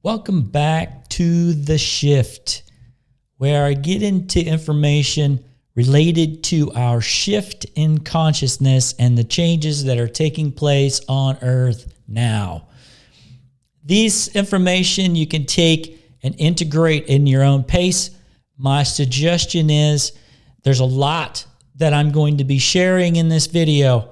Welcome back to The Shift, where I get into information related to our shift in consciousness and the changes that are taking place on Earth now. These information you can take and integrate in your own pace. My suggestion is there's a lot that I'm going to be sharing in this video.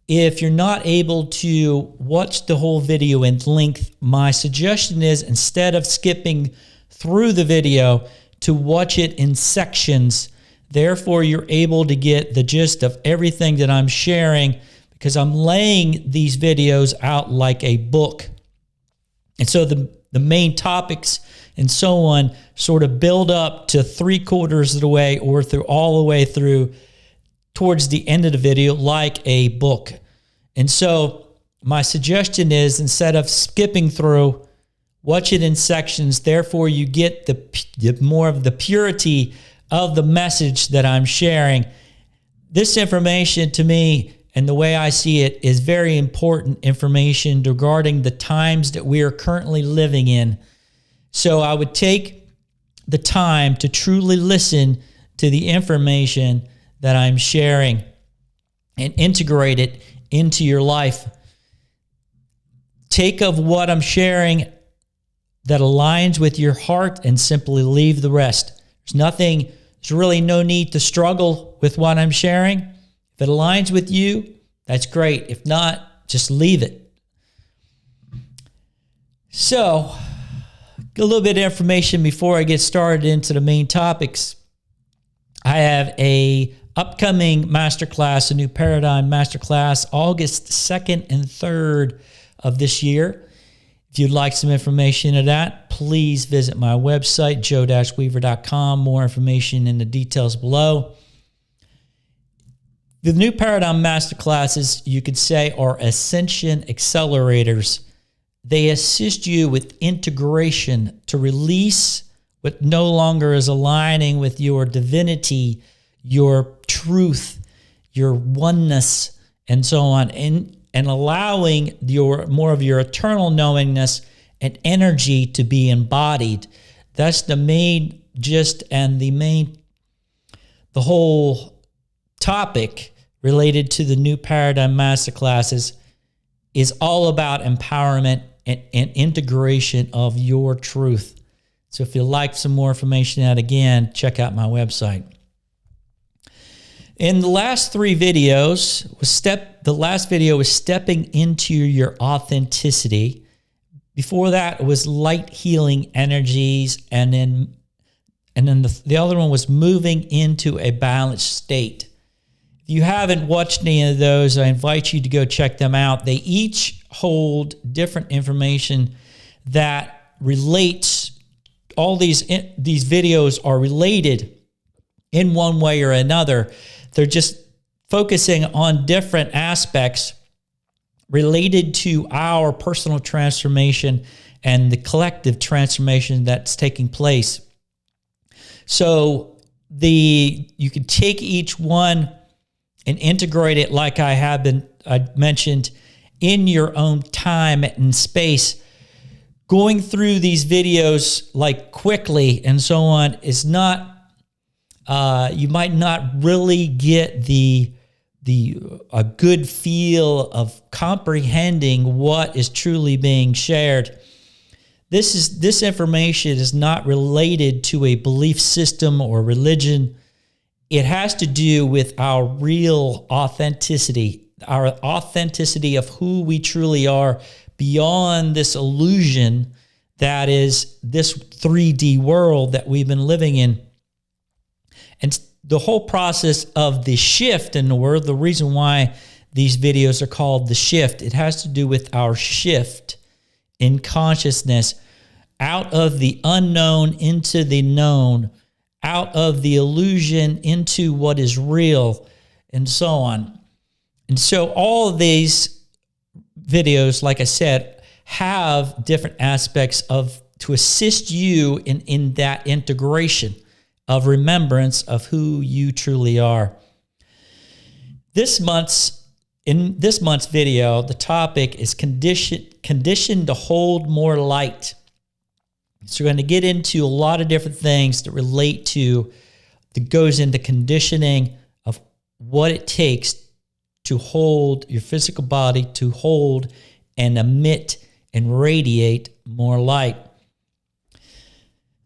If you're not able to watch the whole video in length, my suggestion is instead of skipping through the video, to watch it in sections. Therefore, you're able to get the gist of everything that I'm sharing because I'm laying these videos out like a book. And so the main topics and so on sort of build up to 3/4 of the way or through all the way through towards the end of the video like a book. And so my suggestion is instead of skipping through, watch it in sections. Therefore, you get the more of the purity of the message that I'm sharing. This information to me and the way I see it is very important information regarding the times that we are currently living in. So I would take the time to truly listen to the information that I'm sharing and integrate it into your life. Take of what I'm sharing that aligns with your heart and simply leave the rest. There's really no need to struggle with what I'm sharing. If it aligns with you, that's great. If not, just leave it. So, a little bit of information before I get started into the main topics. I have a upcoming masterclass, a new paradigm masterclass, August 2nd and 3rd of this year. If you'd like some information of that, please visit my website, joe-weaver.com. More information in the details below. The new paradigm masterclasses, you could say, are Ascension accelerators. They assist you with integration to release what no longer is aligning with your divinity, your truth, your oneness, and so on, and allowing more of your eternal knowingness and energy to be embodied. That's the main gist and the whole topic related to the new paradigm masterclasses is all about empowerment and integration of your truth. So if you'd like some more information on that, again, check out my website. In the last 3 videos, the last video was stepping into your authenticity. Before that, it was light healing energies, and then the other one was moving into a balanced state. If you haven't watched any of those, I invite you to go check them out. They each hold different information that relates. All these videos are related in one way or another. They're just focusing on different aspects related to our personal transformation and the collective transformation that's taking place. So you can take each one and integrate it like I mentioned in your own time and space. Going through these videos like quickly and so on is not, you might not really get a good feel of comprehending what is truly being shared. This information is not related to a belief system or religion. It has to do with our real authenticity, our authenticity of who we truly are beyond this illusion that is this 3D world that we've been living in. And the whole process of the shift in the world, the reason why these videos are called The Shift, it has to do with our shift in consciousness out of the unknown into the known, out of the illusion into what is real, and so on. And so all of these videos, like I said, have different aspects to assist you in that integration of remembrance of who you truly are. In this month's video, the topic is conditioned to hold more light. So we're going to get into a lot of different things that relate to, that goes into conditioning of what it takes to hold your physical body, to hold and emit and radiate more light.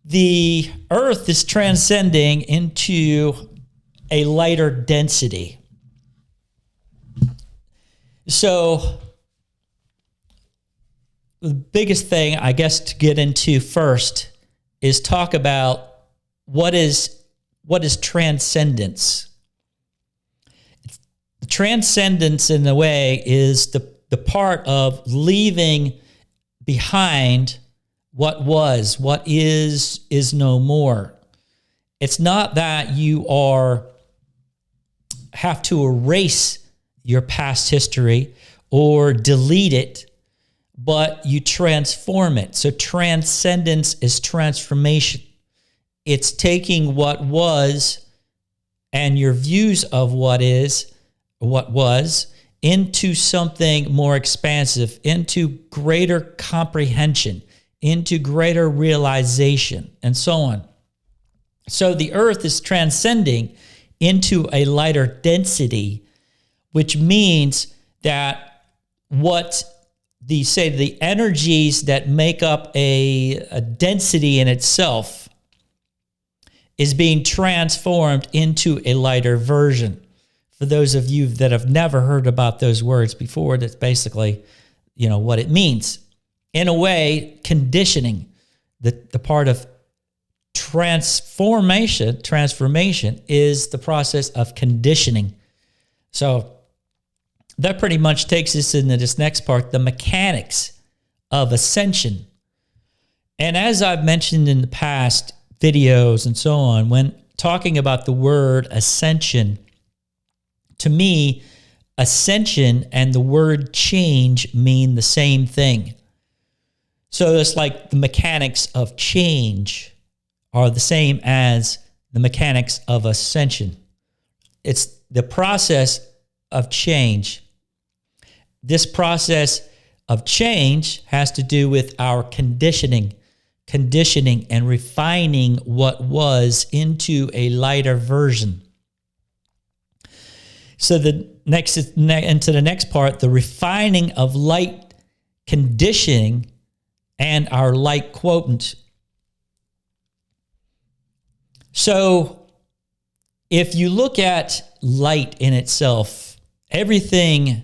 The earth is transcending into a lighter density. So the biggest thing, I guess, to get into first is talk about what is transcendence. The transcendence, in a way, is the part of leaving behind what was. What is no more. It's not that you have to erase your past history or delete it, but you transform it. So transcendence is transformation. It's taking what was and your views of what was, into something more expansive, into greater comprehension, into greater realization, and so on. So the earth is transcending into a lighter density, which means that the energies that make up a density in itself is being transformed into a lighter version. For those of you that have never heard about those words before, that's basically, what it means. In a way, conditioning, the part of transformation is the process of conditioning. So that pretty much takes us into this next part, the mechanics of ascension. And as I've mentioned in the past videos and so on, when talking about the word ascension, to me, ascension and the word change mean the same thing. So it's like the mechanics of change are the same as the mechanics of ascension. It's the process of change. This process of change has to do with our conditioning and refining what was into a lighter version. So into the next part, the refining of light conditioning and our light quotient. So if you look at light in itself, everything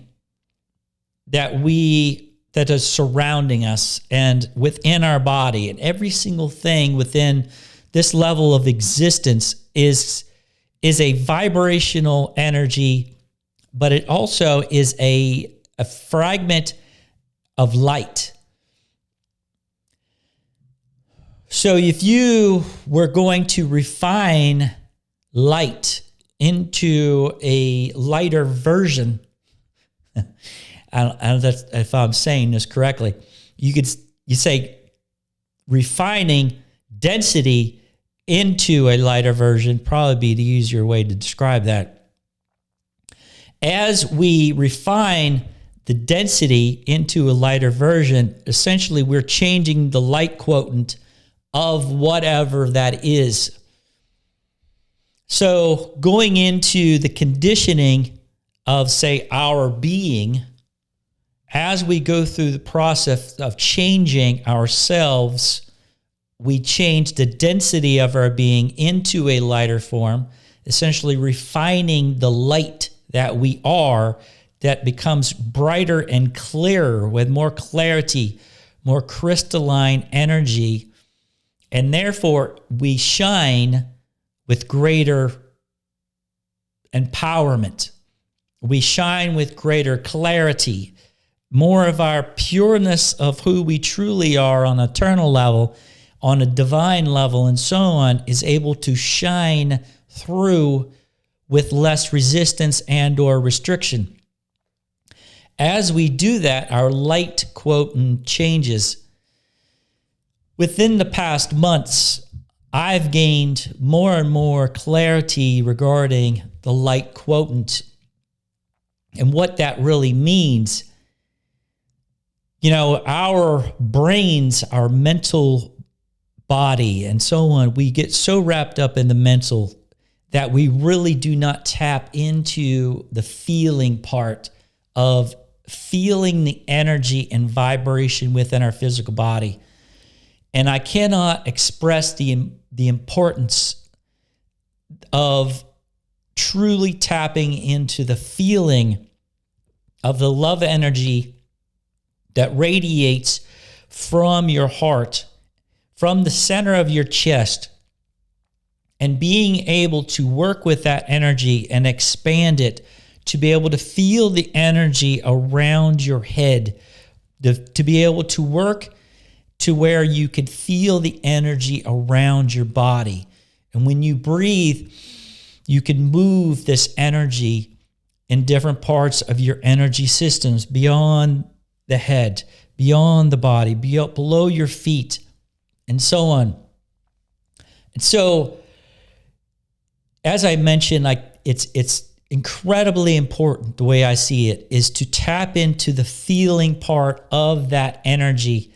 that is surrounding us and within our body, and every single thing within this level of existence is a vibrational energy, but it also is a fragment of light. So if you were going to refine light into a lighter version, I don't know if I'm saying this correctly, you say refining density into a lighter version, probably be the easier way to describe that. As we refine the density into a lighter version, essentially we're changing the light quotient of whatever that is. So going into the conditioning of, say, our being, as we go through the process of changing ourselves, we change the density of our being into a lighter form, essentially refining the light that we are, that becomes brighter and clearer with more clarity, more crystalline energy, and therefore we shine with greater empowerment. We shine with greater clarity. More of our pureness of who we truly are on an eternal level, on a divine level, and so on, is able to shine through with less resistance and or restriction. As we do that, our light quotient changes. Within the past months, I've gained more and more clarity regarding the light quotient and what that really means. Our brains, our mental body and so on, we get so wrapped up in the mental that we really do not tap into the feeling part of feeling the energy and vibration within our physical body. And I cannot express the importance of truly tapping into the feeling of the love energy that radiates from your heart, from the center of your chest, and being able to work with that energy and expand it to be able to feel the energy around your head, to be able to work to where you can feel the energy around your body. And when you breathe, you can move this energy in different parts of your energy systems beyond the head, beyond the body, below your feet, and so on. And so, as I mentioned, it's incredibly important, the way I see it, is to tap into the feeling part of that energy,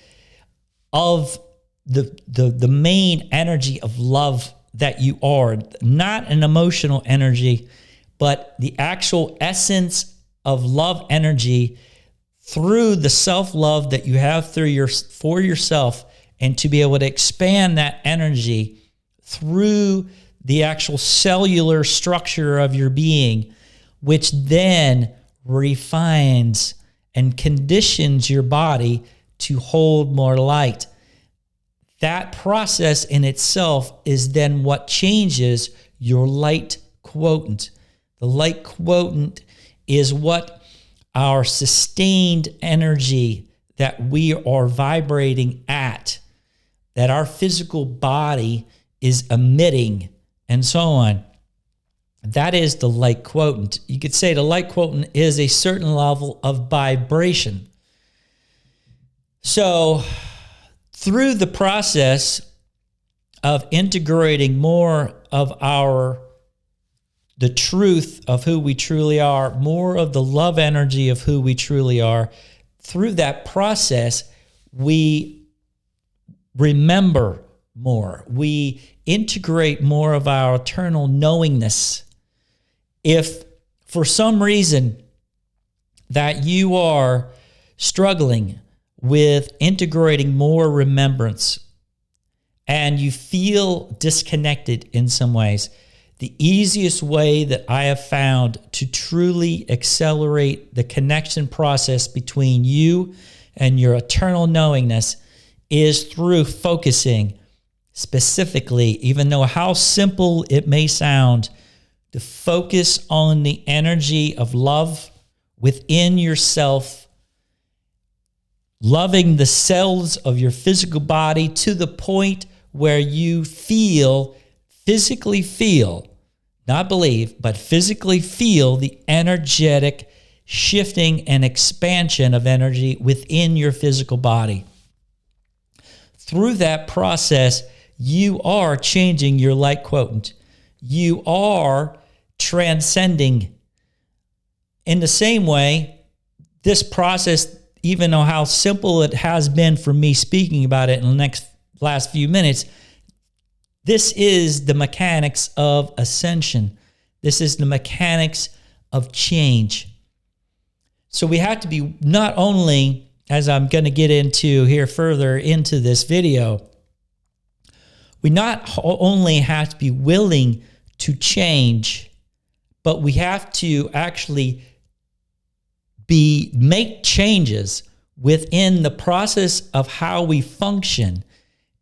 of the main energy of love that you are, not an emotional energy, but the actual essence of love energy through the self-love that you have for yourself, and to be able to expand that energy through the actual cellular structure of your being, which then refines and conditions your body to hold more light. That process in itself is then what changes your light quotient. The light quotient is what our sustained energy that we are vibrating at, that our physical body is emitting, and so on. That is the light quotient. You could say the light quotient is a certain level of vibration. So, through the process of integrating more of the truth of who we truly are, more of the love energy of who we truly are, through that process, we remember more. We integrate more of our eternal knowingness. If for some reason that you are struggling with integrating more remembrance and you feel disconnected in some ways, the easiest way that I have found to truly accelerate the connection process between you and your eternal knowingness is through focusing specifically, even though how simple it may sound, to focus on the energy of love within yourself, loving the cells of your physical body to the point where you physically feel, not believe, but physically feel the energetic shifting and expansion of energy within your physical body. Through that process, you are changing your light quotient. You are transcending. In the same way, this process, even though how simple it has been for me speaking about it in the last few minutes, this is the mechanics of ascension. This is the mechanics of change. So we have to be not only, as I'm going to get into here further into this video, we not only have to be willing to change, but we have to actually make changes within the process of how we function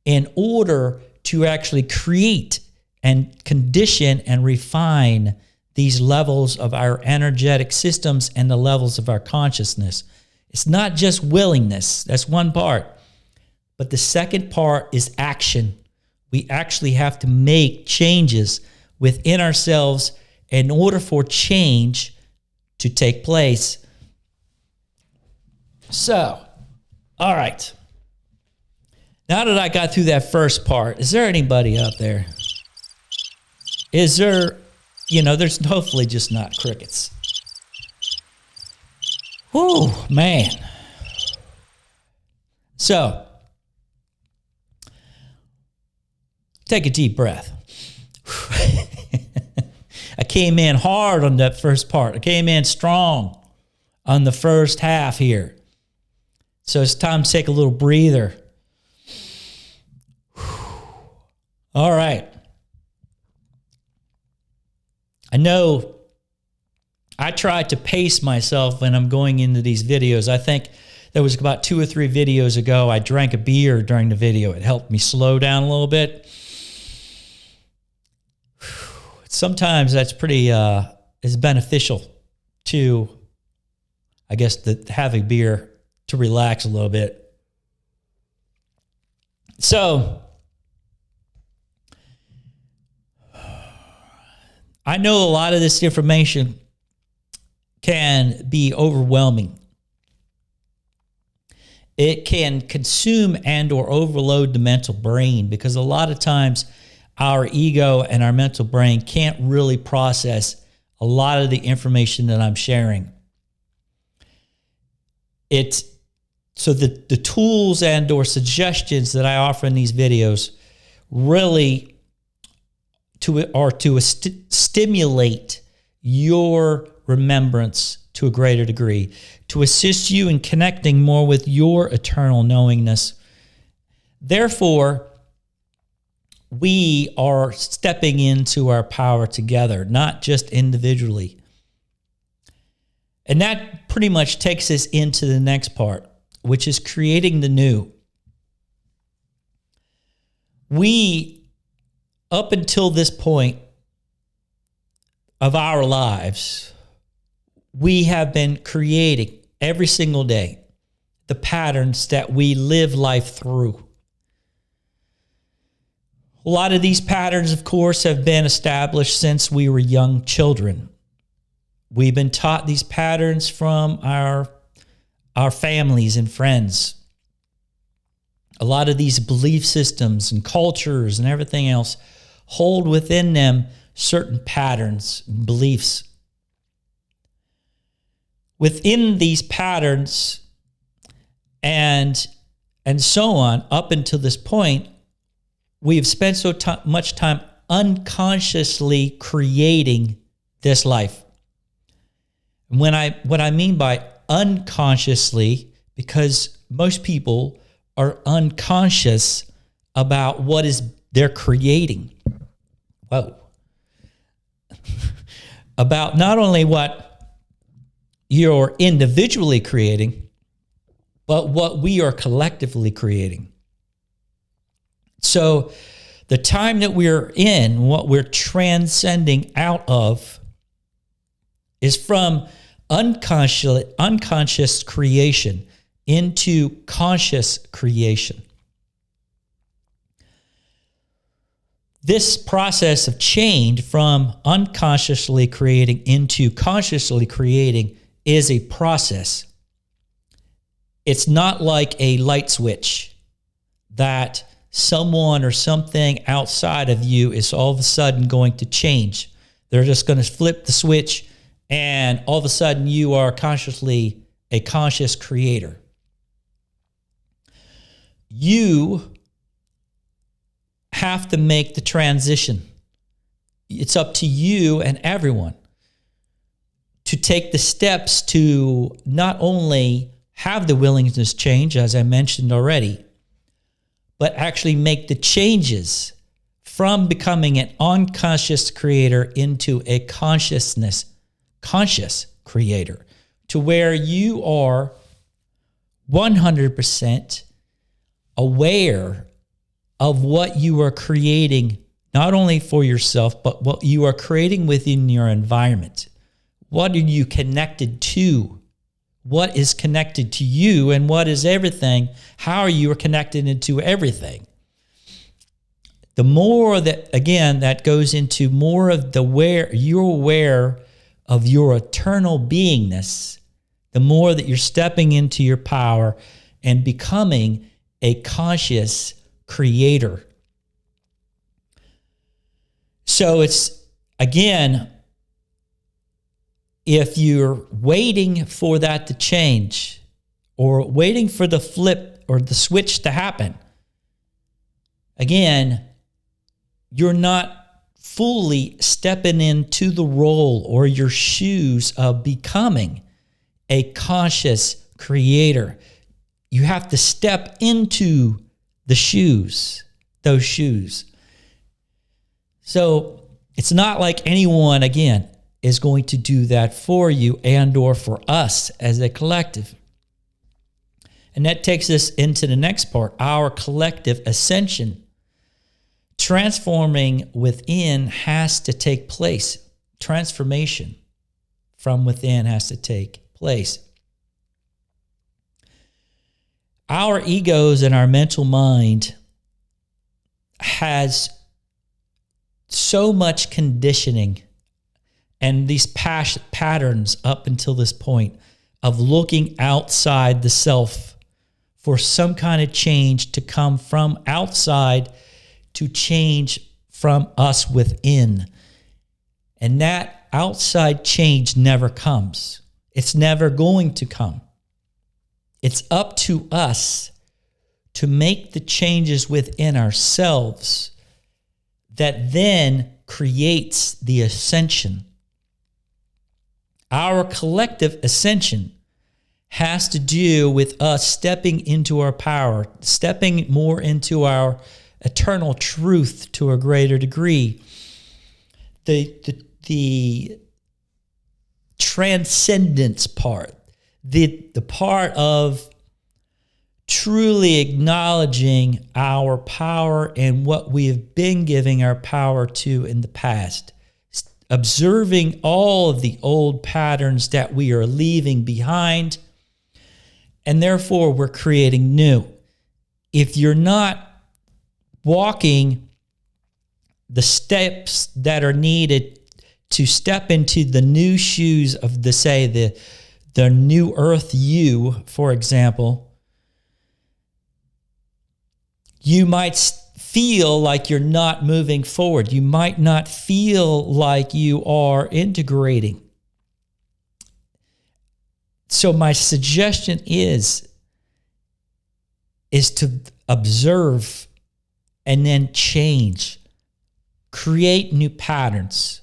in order to actually create and condition and refine these levels of our energetic systems and the levels of our consciousness. It's not just willingness, that's one part. But the second part is action. We actually have to make changes within ourselves in order for change to take place. So, all right. Now that I got through that first part, is there anybody out there? Is there, there's hopefully just not crickets. Whew, man. So, Take a deep breath. I came in hard on that first part. I came in strong on the first half here. So it's time to take a little breather. All right. I know I try to pace myself when I'm going into these videos. I think there was about 2 or 3 videos ago, I drank a beer during the video. It helped me slow down a little bit. Sometimes that's pretty is beneficial to, I guess, have a beer to relax a little bit. So I know a lot of this information can be overwhelming. It can consume and or overload the mental brain, because a lot of times our ego and our mental brain can't really process a lot of the information that I'm sharing. So the tools and or suggestions that I offer in these videos really are to stimulate your remembrance to a greater degree, to assist you in connecting more with your eternal knowingness. Therefore, we are stepping into our power together, not just individually. And that pretty much takes us into the next part, which is creating the new. We, up until this point of our lives, we have been creating every single day the patterns that we live life through. A lot of these patterns, of course, have been established since we were young children. We've been taught these patterns from our families and friends. A lot of these belief systems and cultures and everything else hold within them certain patterns and beliefs. Within these patterns and so on, up until this point, we have spent so much time unconsciously creating this life. And what I mean by unconsciously, because most people are unconscious about what is they're creating. Whoa. About not only what you're individually creating, but what we are collectively creating. So the time that we're in, what we're transcending out of, is from unconscious creation into conscious creation. This process of change from unconsciously creating into consciously creating is a process. It's not like a light switch that someone or something outside of you is all of a sudden going to change. They're just going to flip the switch and all of a sudden you are consciously a conscious creator. You have to make the transition. It's up to you and everyone to take the steps to not only have the willingness to change, as I mentioned already, but actually make the changes from becoming an unconscious creator into a conscious creator, to where you are 100% aware of what you are creating, not only for yourself, but what you are creating within your environment. What are you connected to? What is connected to you, and what is everything? How are you connected into everything? The more that, again, that goes into more of the where you're aware of your eternal beingness, the more that you're stepping into your power and becoming a conscious creator. So it's, again, if you're waiting for that to change or waiting for the flip or the switch to happen, again, you're not fully stepping into the role or your shoes of becoming a conscious creator. You have to step into the shoes, those shoes. So it's not like anyone, again, is going to do that for you and or for us as a collective. And that takes us into the next part, our collective ascension. Transforming within has to take place. Transformation from within has to take place. Our egos and our mental mind has so much conditioning and these patterns up until this point of looking outside the self for some kind of change to come from outside to change from us within. And that outside change never comes. It's never going to come. It's up to us to make the changes within ourselves that then creates the ascension. Our collective ascension has to do with us stepping into our power, stepping more into our eternal truth to a greater degree. The transcendence part, the part of truly acknowledging our power and what we have been giving our power to in the past, observing all of the old patterns that we are leaving behind, and therefore we're creating new. If you're not walking the steps that are needed to step into the new shoes of the new earth you, for example, you might feel like you're not moving forward. You might not feel like you are integrating. So my suggestion is to observe and then change, create new patterns.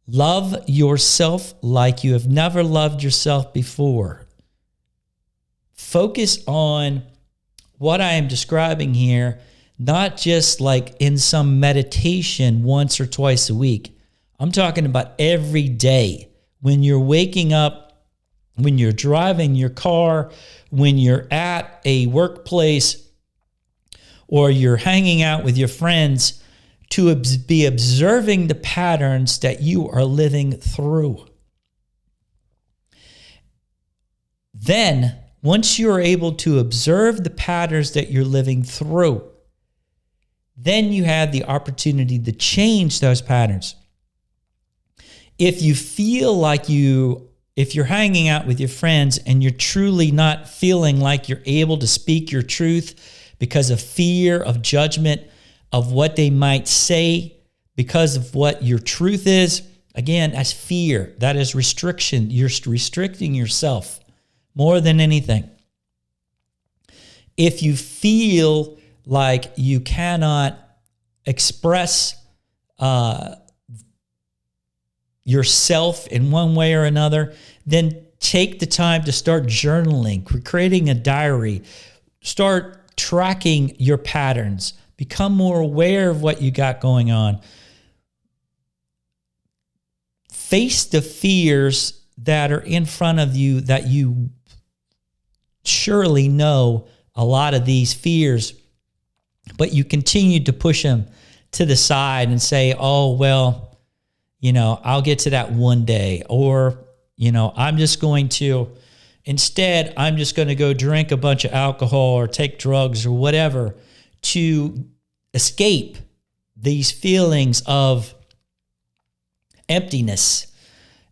Love yourself like you have never loved yourself before. Focus on what I am describing here, not just like in some meditation once or twice a week. I'm talking about every day. When you're waking up, when you're driving your car, when you're at a workplace, or you're hanging out with your friends, to be observing the patterns that you are living through. Then, once you're able to observe the patterns that you're living through, then you have the opportunity to change those patterns. If you feel like if you're hanging out with your friends and you're truly not feeling like you're able to speak your truth because of fear, of judgment, of what they might say, because of what your truth is, again, that's fear. That is restriction. You're restricting yourself more than anything. If you feel like you cannot express yourself in one way or another, then take the time to start journaling, creating a diary, start tracking your patterns, become more aware of what you got going on. Face the fears that are in front of you that you surely know a lot of these fears, but you continue to push them to the side and say, oh, well, I'll get to that one day. Or, I'm just going to go drink a bunch of alcohol or take drugs or whatever to escape these feelings of emptiness,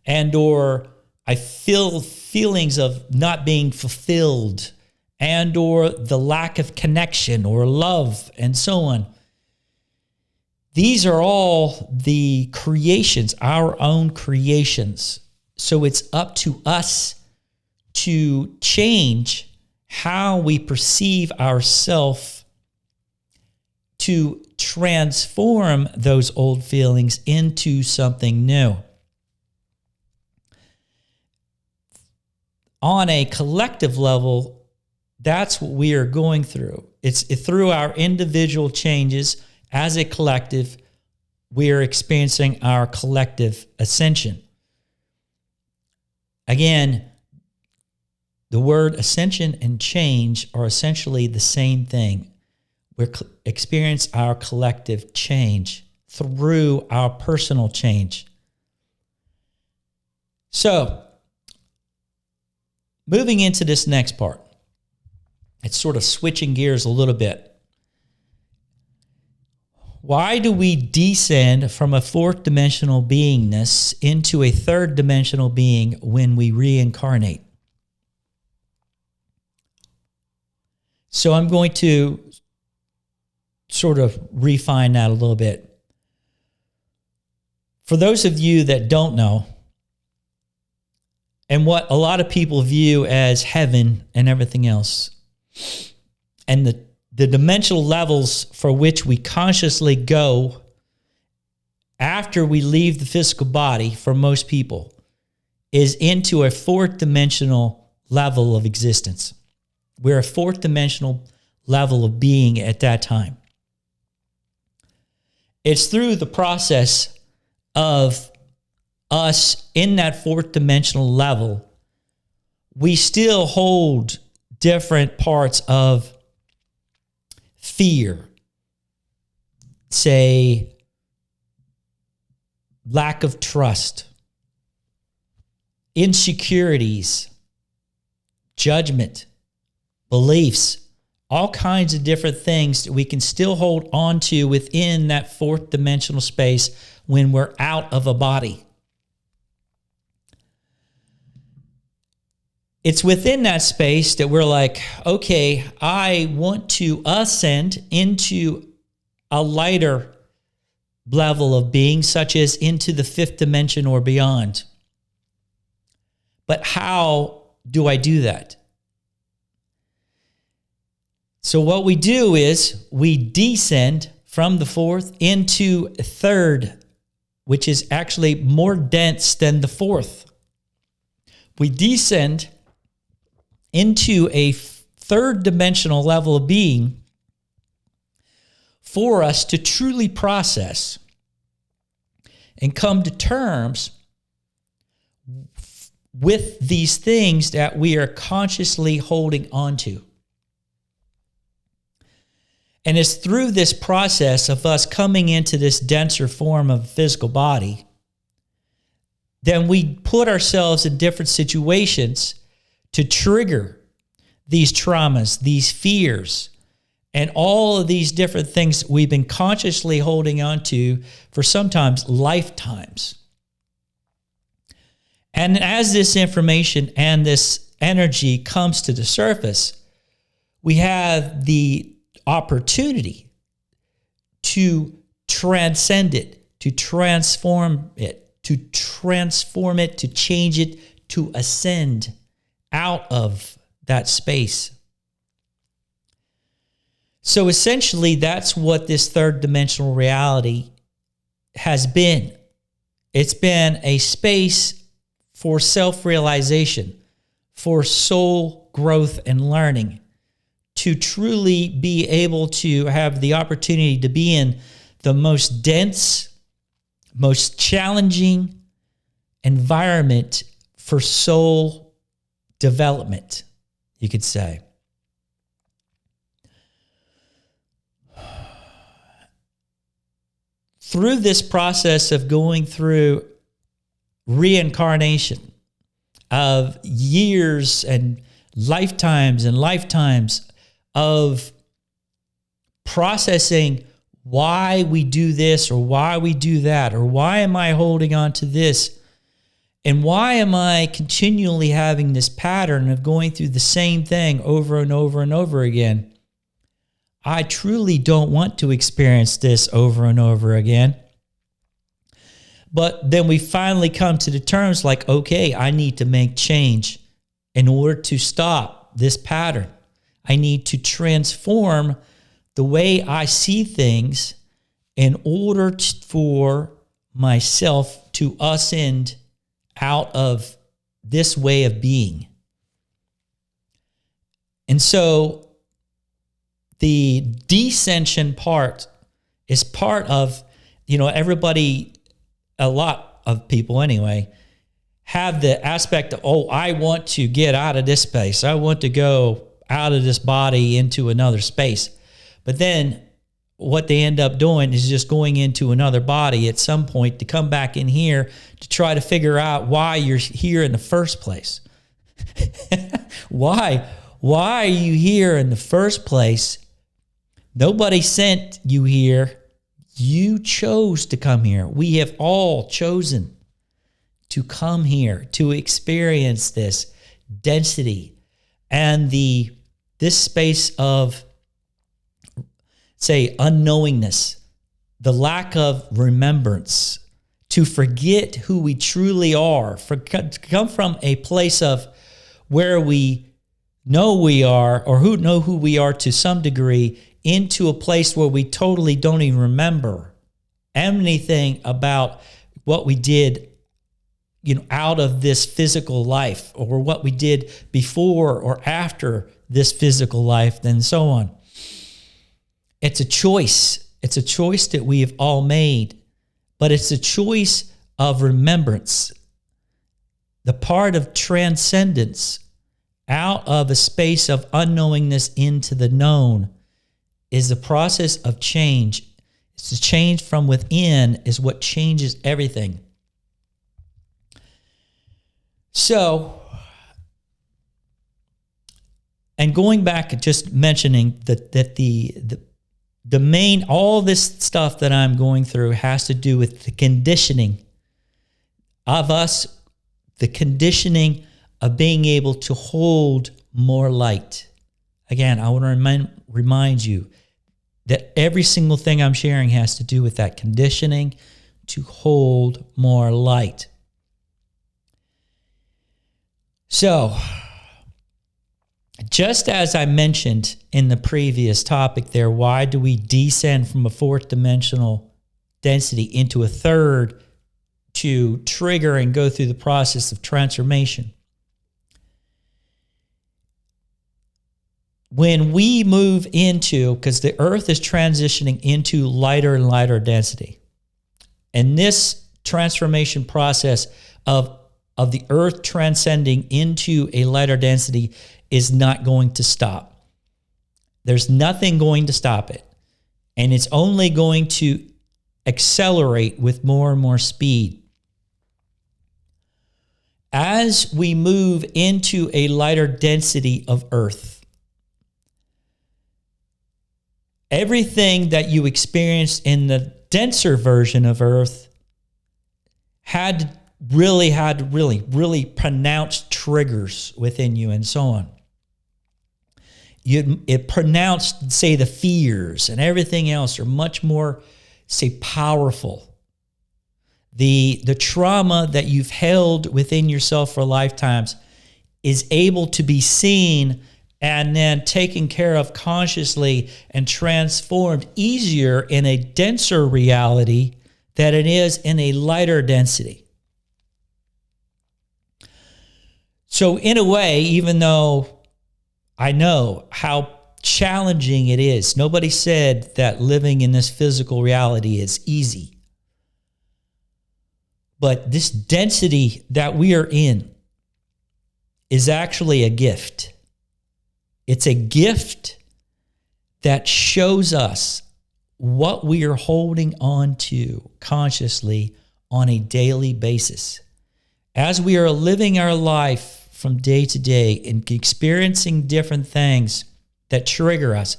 and or I feel feelings of not being fulfilled, and or the lack of connection or love, and so on. These are all the creations, our own creations. So it's up to us to change how we perceive ourselves to transform those old feelings into something new. On a collective level, that's what we are going through. It's through our individual changes as a collective, we are experiencing our collective ascension. Again, the word ascension and change are essentially the same thing. We experience our collective change through our personal change. So, moving into this next part, it's sort of switching gears a little bit. Why do we descend from a fourth dimensional beingness into a third dimensional being when we reincarnate? So I'm going to sort of refine that a little bit. For those of you that don't know, and what a lot of people view as heaven and everything else, and the dimensional levels for which we consciously go after we leave the physical body for most people is into a fourth dimensional level of existence. We're a fourth dimensional level of being at that time. It's through the process of us in that fourth dimensional level, we still hold different parts of fear, say, lack of trust, insecurities, judgment, beliefs, all kinds of different things that we can still hold on to within that fourth dimensional space when we're out of a body. It's within that space that we're like, okay, I want to ascend into a lighter level of being, such as into the fifth dimension or beyond. But how do I do that? So what we do is we descend from the fourth into a third, which is actually more dense than the fourth. We descend into a third dimensional level of being for us to truly process and come to terms with these things that we are consciously holding on to. And it's through this process of us coming into this denser form of physical body, then we put ourselves in different situations to trigger these traumas, these fears, and all of these different things we've been consciously holding on to for sometimes lifetimes. And as this information and this energy comes to the surface, we have the opportunity to transcend it, to transform it, to change it, to ascend out of that space. So essentially, that's what this third dimensional reality has been. It's been a space for self-realization, for soul growth and learning, to truly be able to have the opportunity to be in the most dense, most challenging environment for soul development, you could say. Through this process of going through reincarnation of years and lifetimes of processing why we do this or why we do that, or why am I holding on to this, and why am I continually having this pattern of going through the same thing over and over and over again. I truly don't want to experience this over and over again. But then we finally come to the terms like, okay, I need to make change in order to stop this pattern. I need to transform the way I see things in order for myself to ascend out of this way of being. And so the descension part is part of, everybody, a lot of people anyway, have the aspect of, oh, I want to get out of this space. I want to go out of this body into another space. But then what they end up doing is just going into another body at some point to come back in here to try to figure out why you're here in the first place. Why are you here in the first place? Nobody sent you here. You chose to come here. We have all chosen to come here to experience this density and this space of, say, unknowingness, the lack of remembrance, to forget who we truly are, to come from a place of where we know we are, or who know who we are to some degree, into a place where we totally don't even remember anything about what we did, out of this physical life, or what we did before or after this physical life, and so on. It's a choice. It's a choice that we have all made, but it's a choice of remembrance. The part of transcendence out of a space of unknowingness into the known is the process of change. It's the change from within is what changes everything. So, and going back and just mentioning that the main, all this stuff that I'm going through has to do with the conditioning of us, the conditioning of being able to hold more light. Again, I want to remind you that every single thing I'm sharing has to do with that conditioning to hold more light. So, just as I mentioned in the previous topic there, why do we descend from a fourth dimensional density into a third to trigger and go through the process of transformation? When we move into, because the earth is transitioning into lighter and lighter density, and this transformation process of the earth transcending into a lighter density is not going to stop. There's nothing going to stop it. And it's only going to accelerate with more and more speed. As we move into a lighter density of earth, everything that you experienced in the denser version of earth had really pronounced triggers within you and so on. It pronounced, say, the fears and everything else are much more, say, powerful. The trauma that you've held within yourself for lifetimes is able to be seen and then taken care of consciously and transformed easier in a denser reality than it is in a lighter density. So in a way, even though I know how challenging it is, nobody said that living in this physical reality is easy. But this density that we are in is actually a gift. It's a gift that shows us what we are holding on to consciously on a daily basis. As we are living our life from day to day and experiencing different things that trigger us,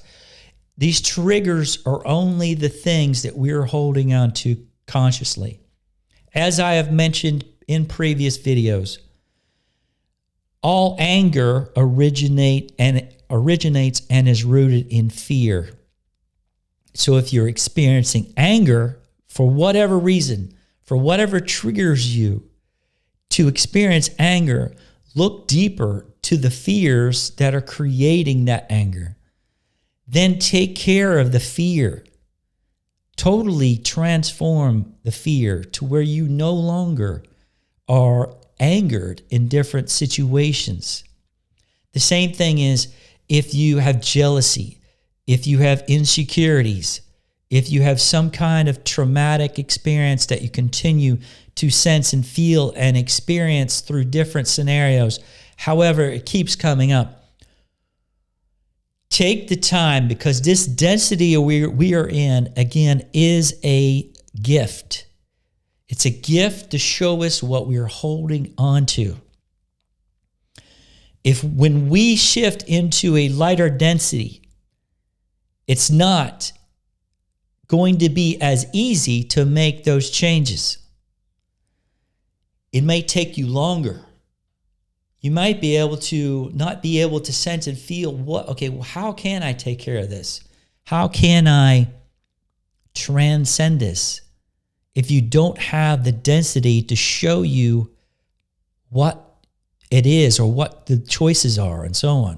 these triggers are only the things that we're holding on to consciously. As I have mentioned in previous videos, all anger originates and is rooted in fear. So if you're experiencing anger for whatever reason, for whatever triggers you to experience anger, look deeper to the fears that are creating that anger. then take care of the fear. Totally transform the fear to where you no longer are angered in different situations. The same thing is if you have jealousy, if you have insecurities, if you have some kind of traumatic experience that you continue to sense and feel and experience through different scenarios, however it keeps coming up, take the time, because this density we are in, again, is a gift. It's a gift to show us what we are holding on to. When we shift into a lighter density, it's not going to be as easy to make those changes. It may take you longer. You might be able to not be able to sense and feel how can I take care of this? How can I transcend this? If you don't have the density to show you what it is or what the choices are and so on.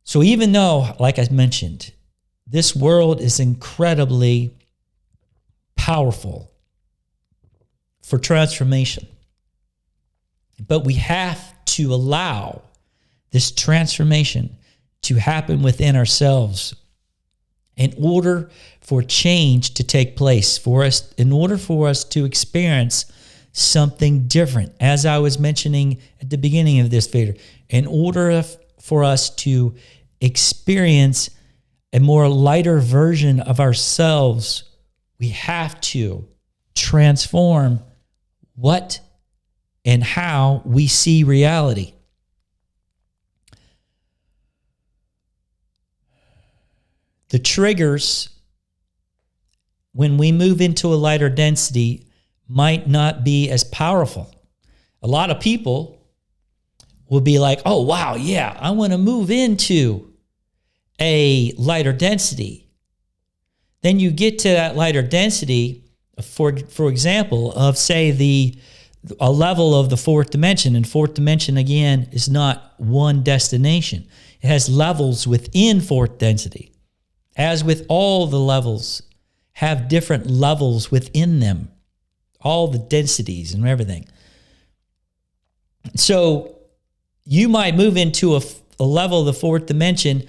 So even though, like I mentioned, this world is incredibly powerful for transformation, but we have to allow this transformation to happen within ourselves in order for change to take place for us, in order for us to experience something different. As I was mentioning at the beginning of this video, in order for us to experience a more lighter version of ourselves, we have to transform what and how we see reality. The triggers, when we move into a lighter density, might not be as powerful. A lot of people will be like, oh, wow, yeah, I want to move into a lighter density. Then you get to that lighter density, for example, of, say, a level of the fourth dimension. And fourth dimension, again, is not one destination. It has levels within fourth density. As with all the levels, have different levels within them, all the densities and everything. So you might move into a level of the fourth dimension,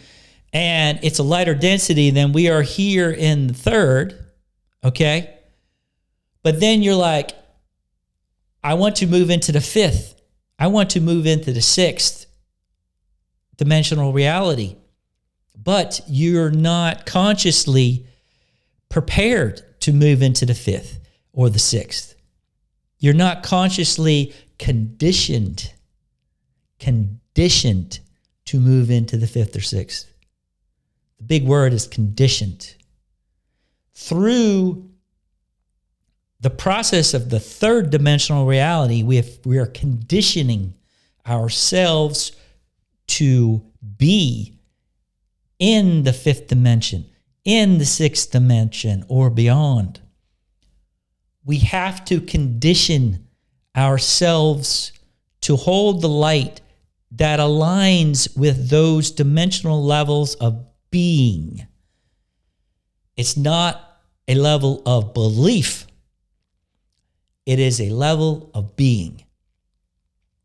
and it's a lighter density than we are here in the third, okay? But then you're like, I want to move into the fifth. I want to move into the sixth dimensional reality. But you're not consciously prepared to move into the fifth or the sixth. You're not consciously conditioned to move into the fifth or sixth. The big word is conditioned. Through the process of the third dimensional reality, we are conditioning ourselves to be in the fifth dimension, in the sixth dimension, or beyond. We have to condition ourselves to hold the light that aligns with those dimensional levels of being. It's not a level of belief. It is a level of being.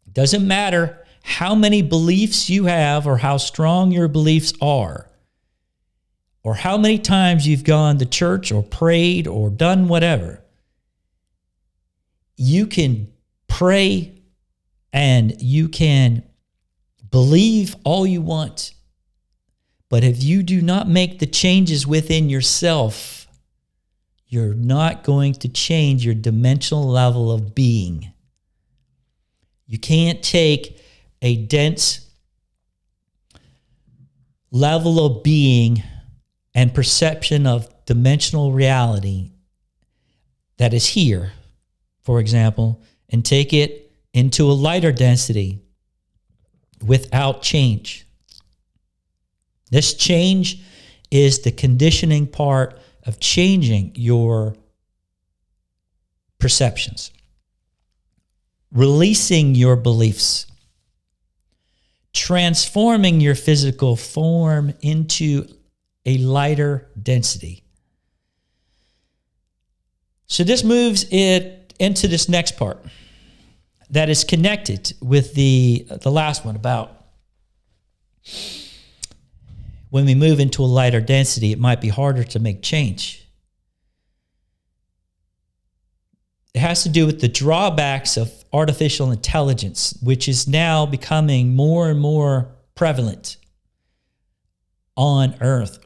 It doesn't matter how many beliefs you have or how strong your beliefs are, or how many times you've gone to church or prayed or done whatever. You can pray and you can believe all you want, but if you do not make the changes within yourself, you're not going to change your dimensional level of being. You can't take a dense level of being and perception of dimensional reality that is here, for example, and take it into a lighter density without change. This change is the conditioning part of changing your perceptions, releasing your beliefs, transforming your physical form into a lighter density. So this moves it into this next part that is connected with the last one about when we move into a lighter density, it might be harder to make change. It has to do with the drawbacks of artificial intelligence, which is now becoming more and more prevalent on Earth.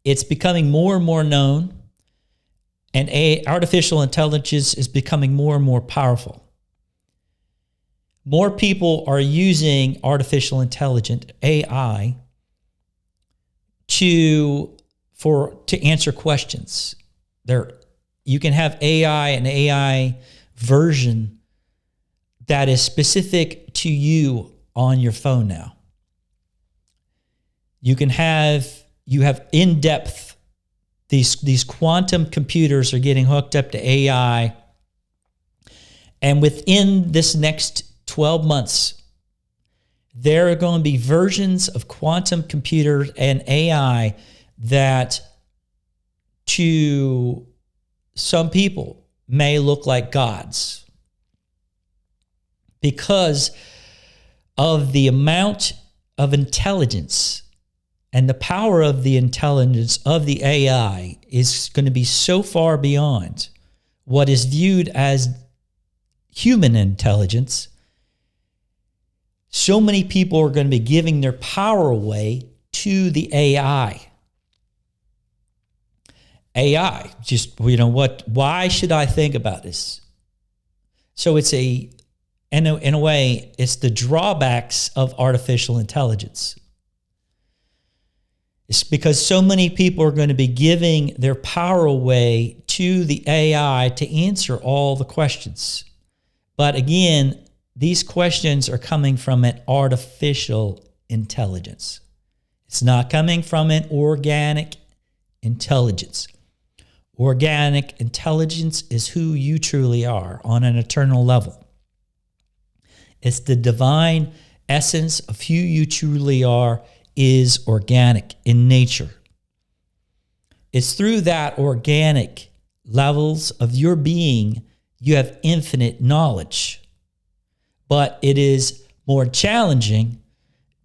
It's becoming more and more known, and artificial intelligence is becoming more and more powerful. More people are using artificial intelligence, AI, to answer questions. You can have an AI version that is specific to you on your phone now. You have in-depth, these quantum computers are getting hooked up to AI, and within this next 12 months, there are going to be versions of quantum computers and AI that to some people may look like gods because of the amount of intelligence and the power of the intelligence of the AI is going to be so far beyond what is viewed as human intelligence. So many people are going to be giving their power away to the AI. AI, just, why should I think about this? So it's in a way, it's the drawbacks of artificial intelligence. It's because so many people are going to be giving their power away to the AI to answer all the questions. But again, these questions are coming from an artificial intelligence. It's not coming from an organic intelligence. Organic intelligence is who you truly are on an eternal level. It's the divine essence of who you truly are is organic in nature. It's through that organic levels of your being you have infinite knowledge. But it is more challenging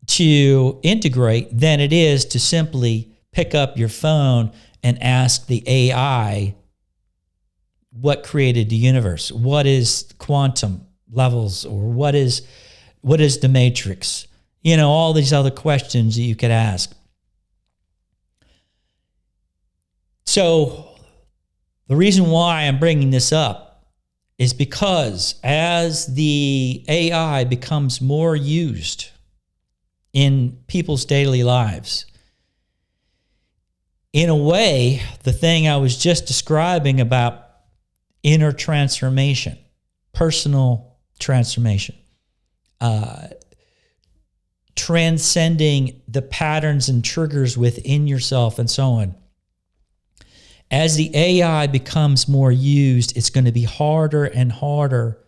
to integrate than it is to simply pick up your phone and ask the AI what created the universe, what is quantum levels, or what is the matrix? All these other questions that you could ask. So the reason why I'm bringing this up is because as the AI becomes more used in people's daily lives, in a way, the thing I was just describing about inner transformation, personal transformation, transcending the patterns and triggers within yourself and so on. As the AI becomes more used, it's going to be harder and harder,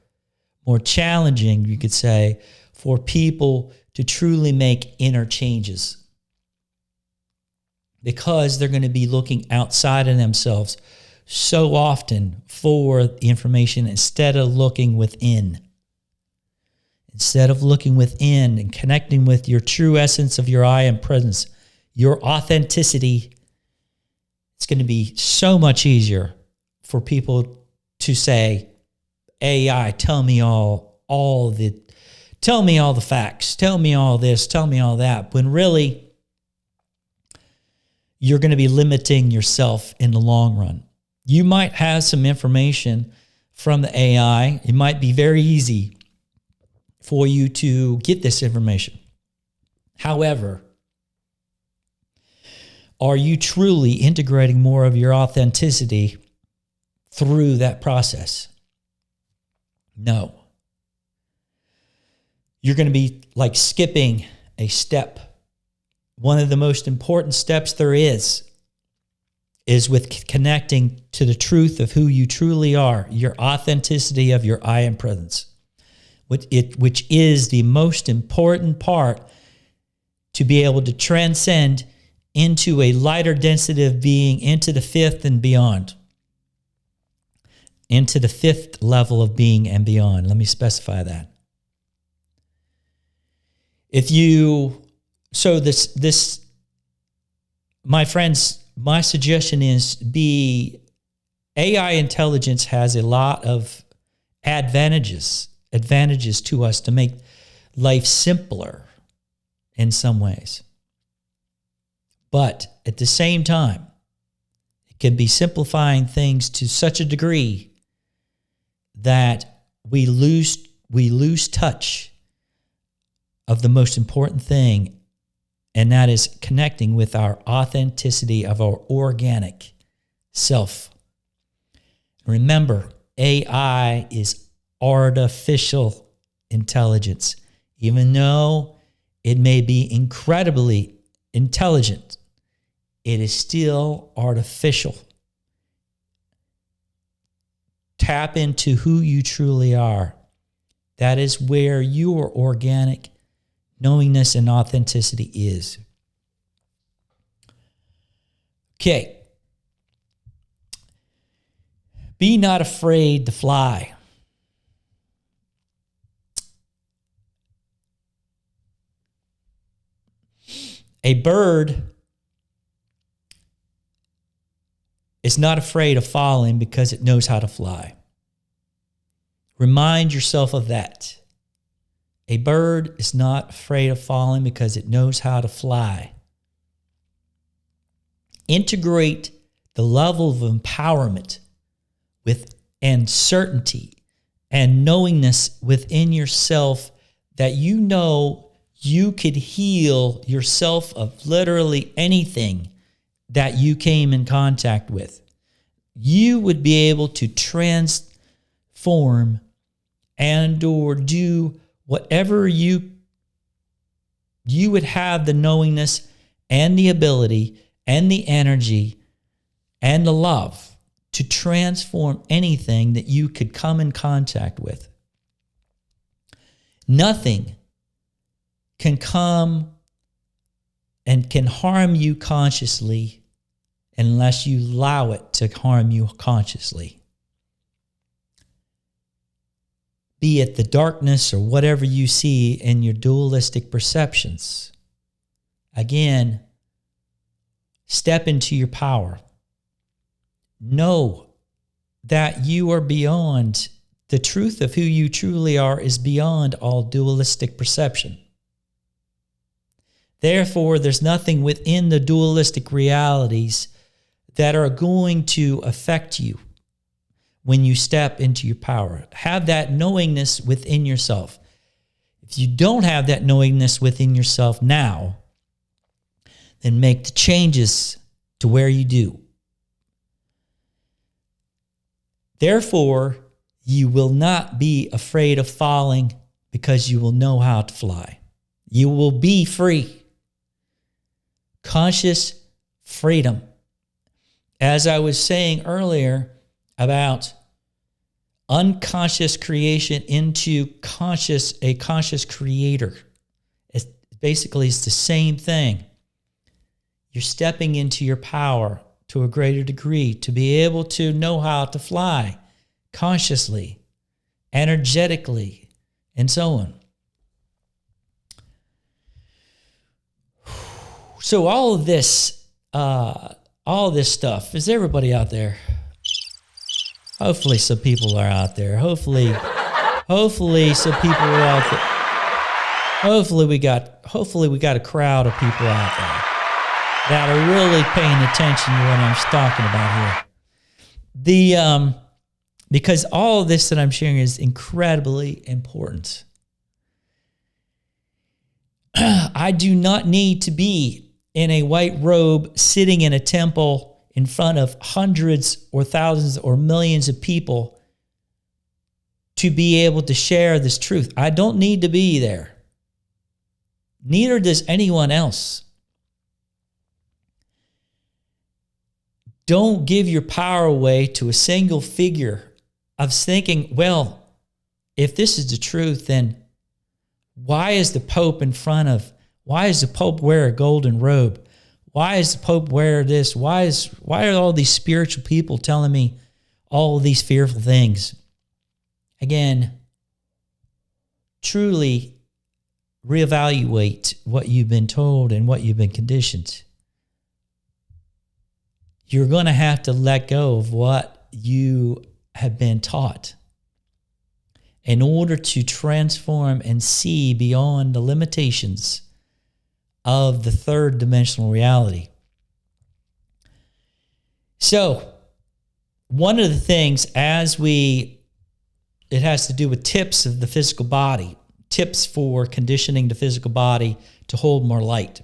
more challenging, you could say, for people to truly make inner changes. Because they're going to be looking outside of themselves so often for the information instead of looking within. Instead of looking within and connecting with your true essence of your I am presence, your authenticity, it's going to be so much easier for people to say, AI, tell me all the facts, tell me all this, tell me all that, when really you're going to be limiting yourself in the long run. You might have some information from the AI. It might be very easy for you to get this information. However, are you truly integrating more of your authenticity through that process? No. You're going to be like skipping a step. One of the most important steps there is with connecting to the truth of who you truly are, your authenticity of your I am presence. which is the most important part to be able to transcend into a lighter density of being, into the fifth and beyond. Into the fifth level of being and beyond. Let me specify that. My friends, my suggestion is AI intelligence has a lot of advantages to us to make life simpler in some ways. But at the same time, it can be simplifying things to such a degree that we lose touch of the most important thing, and that is connecting with our authenticity of our organic self. Remember, AI is artificial intelligence. Even though it may be incredibly intelligent, it is still artificial. Tap into who you truly are. That is where your organic knowingness and authenticity is. Okay. Be not afraid to fly. A bird is not afraid of falling because it knows how to fly. Remind yourself of that. A bird is not afraid of falling because it knows how to fly. Integrate the level of empowerment and certainty and knowingness within yourself that you know you could heal yourself of literally anything that you came in contact with. You would be able to transform and or do whatever you would have the knowingness and the ability and the energy and the love to transform anything that you could come in contact with. Nothing can come and can harm you consciously unless you allow it to harm you consciously. Be it the darkness or whatever you see in your dualistic perceptions. Again, step into your power. Know that you are beyond, the truth of who you truly are is beyond all dualistic perception. Therefore, there's nothing within the dualistic realities that are going to affect you when you step into your power. Have that knowingness within yourself. If you don't have that knowingness within yourself now, then make the changes to where you do. Therefore, you will not be afraid of falling because you will know how to fly. You will be free. Conscious freedom. As I was saying earlier about unconscious creation into a conscious creator. It's the same thing. You're stepping into your power to a greater degree to be able to know how to fly consciously, energetically, and so on. So all this stuff, is everybody out there? Hopefully some people are out there. Hopefully some people are out there. Hopefully we got a crowd of people out there that are really paying attention to what I'm talking about here. Because all of this that I'm sharing is incredibly important. I do not need to be in a white robe sitting in a temple in front of hundreds or thousands or millions of people to be able to share this truth. I don't need to be there. Neither does anyone else. Don't give your power away to a single figure of thinking, well, if this is the truth, then why is the Pope why does the Pope wear a golden robe? Why does the Pope wear this? Why are all these spiritual people telling me all of these fearful things? Again, truly reevaluate what you've been told and what you've been conditioned. You're going to have to let go of what you have been taught in order to transform and see beyond the limitations of the third dimensional reality. So, one of the things it has to do with tips of the physical body, tips for conditioning the physical body to hold more light.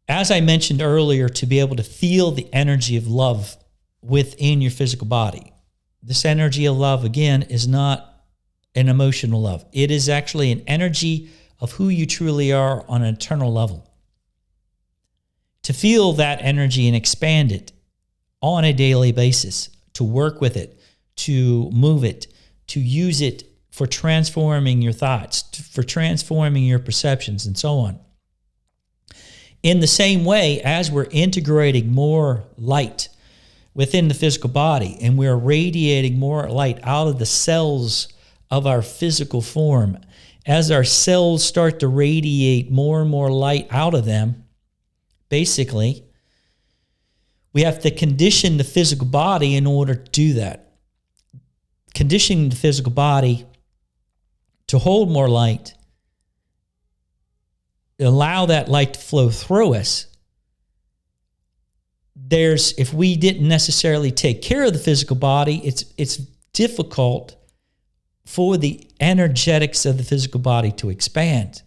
As I mentioned earlier, to be able to feel the energy of love within your physical body. This energy of love, again, is not an emotional love. It is actually an energy of who you truly are on an eternal level. To feel that energy and expand it on a daily basis, to work with it, to move it, to use it for transforming your thoughts, for transforming your perceptions, and so on. In the same way, as we're integrating more light within the physical body and we're radiating more light out of the cells of our physical form, as our cells start to radiate more and more light out of them, basically, we have to condition the physical body in order to do that. Conditioning the physical body to hold more light, allow that light to flow through us. If we didn't necessarily take care of the physical body, it's difficult for the energetics of the physical body to expand,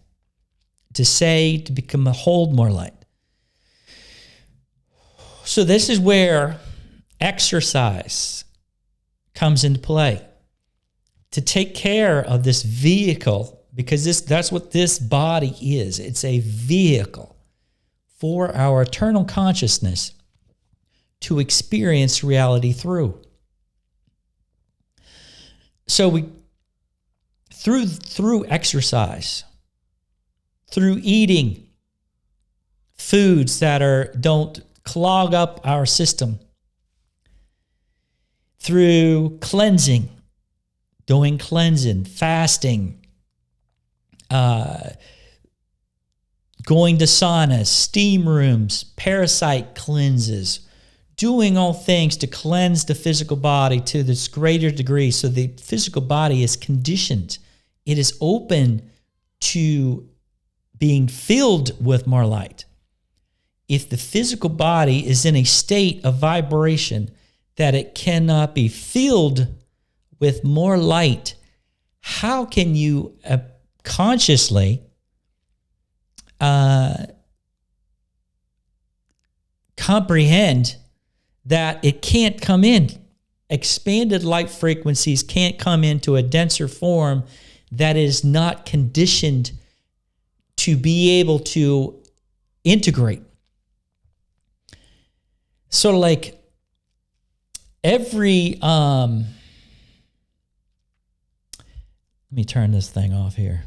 to become a hold more light. So this is where exercise comes into play. To take care of this vehicle, because that's what this body is. It's a vehicle for our eternal consciousness to experience reality through. So through exercise, through eating foods that don't clog up our system, through cleansing, doing cleansing, fasting, going to saunas, steam rooms, parasite cleanses, doing all things to cleanse the physical body to this greater degree so the physical body is conditioned. It is open to being filled with more light. If the physical body is in a state of vibration that it cannot be filled with more light, how can you consciously comprehend that it can't come in? Expanded light frequencies can't come into a denser form that is not conditioned to be able to integrate. Sort of like every, let me turn this thing off here.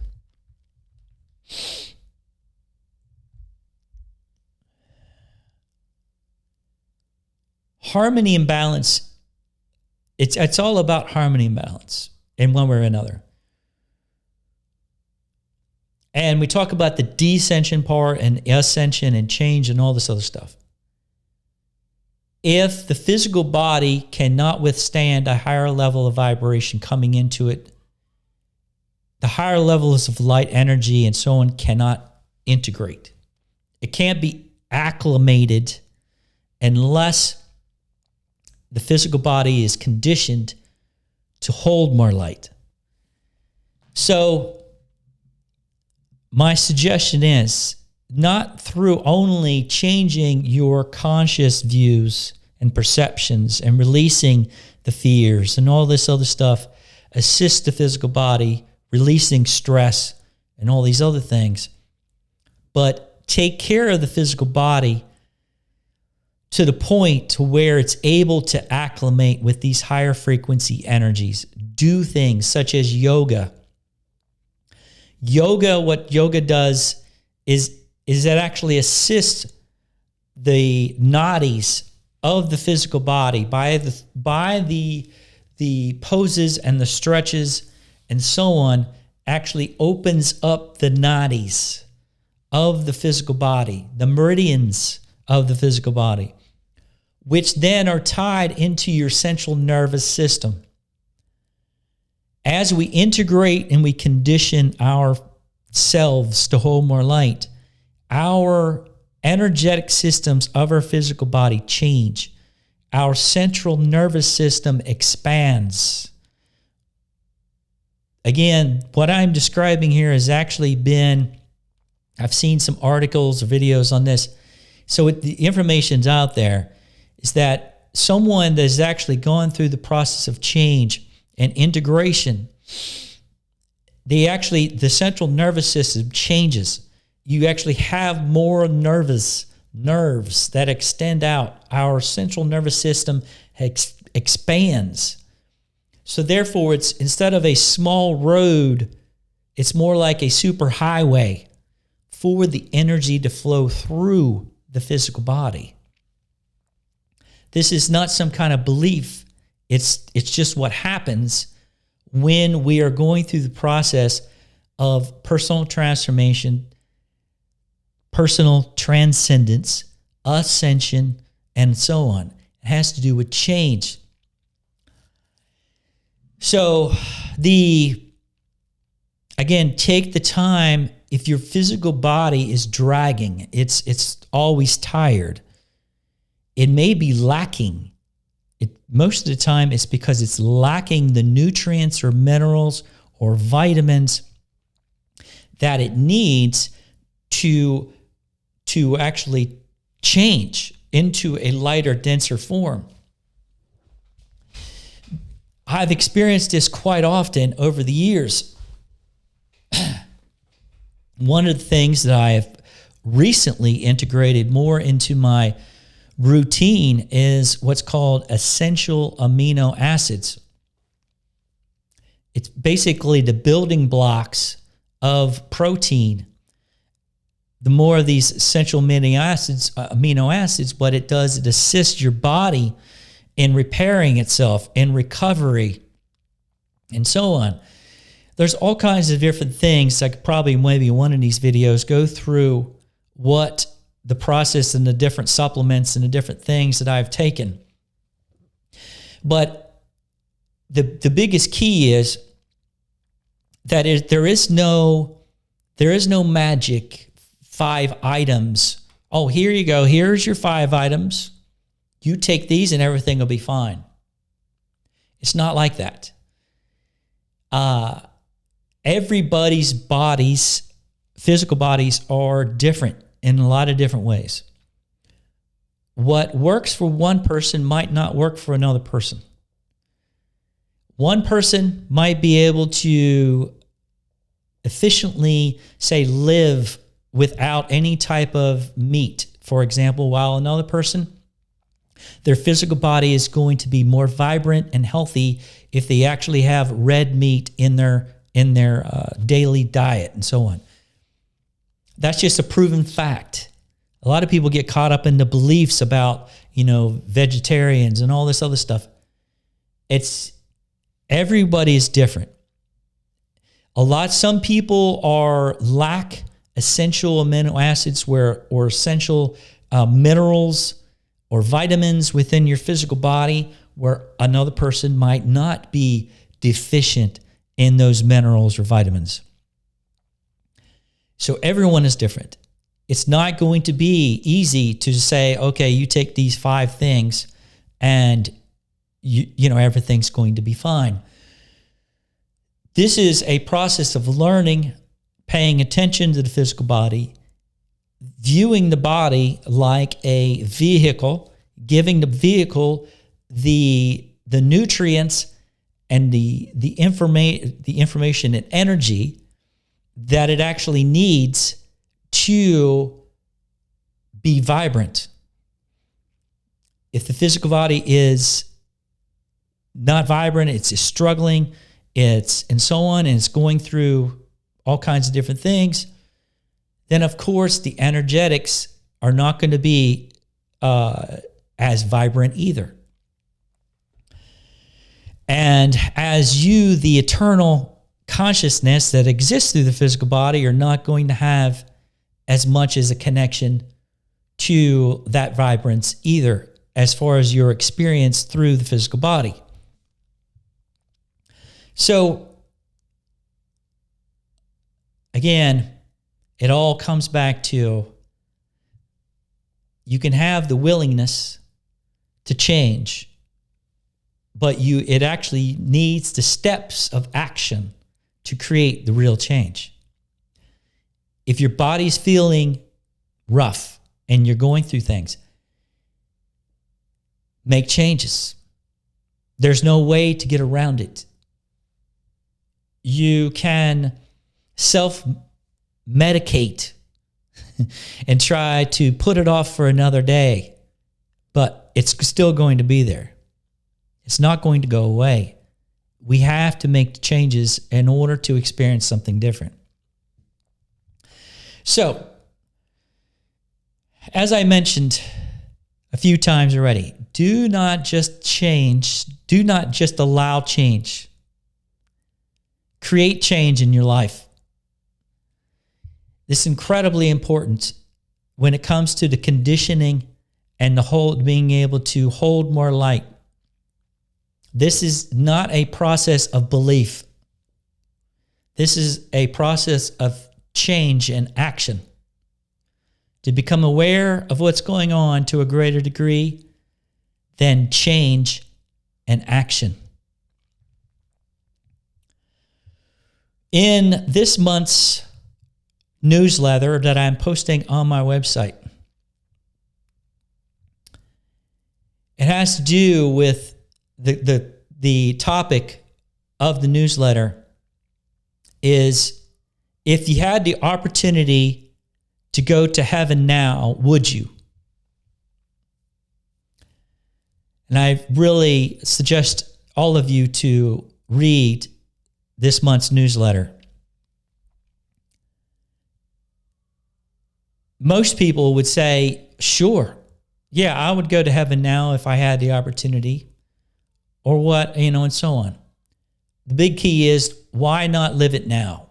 Harmony and balance, it's all about harmony and balance in one way or another. And we talk about the descension part and ascension and change and all this other stuff. If the physical body cannot withstand a higher level of vibration coming into it, the higher levels of light energy and so on cannot integrate. It can't be acclimated unless the physical body is conditioned to hold more light. So my suggestion is not through only changing your conscious views and perceptions and releasing the fears and all this other stuff, assist the physical body, releasing stress and all these other things, but take care of the physical body to the point to where it's able to acclimate with these higher frequency energies, do things such as yoga. What yoga does is it actually assists the nadis of the physical body by the poses and the stretches and so on, actually opens up the nadis of the physical body, the meridians of the physical body, which then are tied into your central nervous system. As we integrate and we condition ourselves to hold more light, our energetic systems of our physical body change. Our central nervous system expands. Again, what I'm describing here has actually been, I've seen some articles or videos on this. So the information's out there, is that someone that has actually gone through the process of change and integration, the central nervous system changes. You actually have more nerves that extend out. Our central nervous system expands. So therefore, it's instead of a small road, it's more like a super highway for the energy to flow through the physical body. This is not some kind of belief. It's just what happens when we are going through the process of personal transformation, personal transcendence, ascension, and so on. It has to do with change. So again, take the time. If your physical body is dragging, it's always tired, it may be lacking. Most of the time, it's because it's lacking the nutrients or minerals or vitamins that it needs to actually change into a lighter, denser form. I've experienced this quite often over the years. One of the things that I have recently integrated more into my routine is what's called essential amino acids. It's basically the building blocks of protein. The more of these essential amino acids, what it does, it assists your body in repairing itself, in recovery, and so on. There's all kinds of different things. I could probably maybe one of these videos go through what the process and the different supplements and the different things that I've taken. But the biggest key is that there is no magic 5 items. Oh, here you go. Here's your 5 items. You take these and everything will be fine. It's not like that. Everybody's bodies, physical bodies, are different in a lot of different ways. What works for one person might not work for another person. One person might be able to efficiently, say, live without any type of meat, for example, while another person, their physical body is going to be more vibrant and healthy if they actually have red meat in their daily diet and so on. That's just a proven fact. A lot of people get caught up in the beliefs about, vegetarians and all this other stuff. Everybody is different. Some people lack essential amino acids or essential minerals or vitamins within your physical body, where another person might not be deficient in those minerals or vitamins. So everyone is different. It's not going to be easy to say, okay, you take these 5 things and everything's going to be fine. This is a process of learning, paying attention to the physical body, viewing the body like a vehicle, giving the vehicle the nutrients and the information and energy that it actually needs to be vibrant. If the physical body is not vibrant, it's struggling, and so on, and it's going through all kinds of different things, then of course the energetics are not going to be as vibrant either. And as you, the eternal consciousness that exists through the physical body, are not going to have as much as a connection to that vibrance either, as far as your experience through the physical body. So, again, it all comes back to you can have the willingness to change, but it actually needs the steps of action to create the real change. If your body's feeling rough and you're going through things, make changes. There's no way to get around it. You can self-medicate and try to put it off for another day, but it's still going to be there. It's not going to go away. We have to make changes in order to experience something different. So, as I mentioned a few times already, do not just change. Do not just allow change. Create change in your life. This is incredibly important when it comes to the conditioning and being able to hold more light. This is not a process of belief. This is a process of change and action. To become aware of what's going on to a greater degree, then change and action. In this month's newsletter that I'm posting on my website, it has to do with the topic of the newsletter is, if you had the opportunity to go to heaven now, would you? And I really suggest all of you to read this month's newsletter. Most people would say, sure, yeah, I would go to heaven now if I had the opportunity, or what, and so on. The big key is, why not live it now?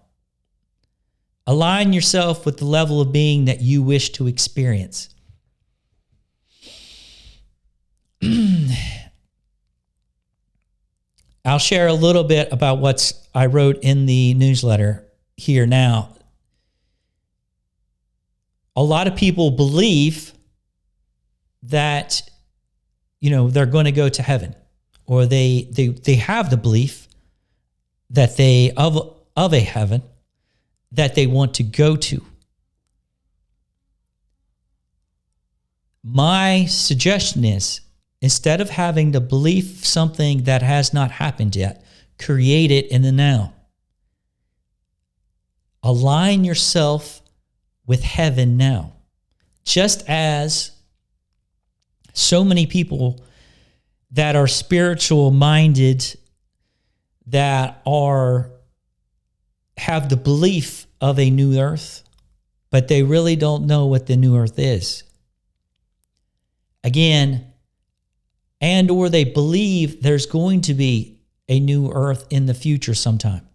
Align yourself with the level of being that you wish to experience. I'll share a little bit about what I wrote in the newsletter here now. A lot of people believe that, they're going to go to heaven, or they have the belief that of a heaven that they want to go to. My suggestion is, instead of having to believe something that has not happened yet, create it in the now. Align yourself with heaven now. Just as so many people that are spiritual minded, that have the belief of a new earth, but they really don't know what the new earth is. Again, or they believe there's going to be a new earth in the future sometime.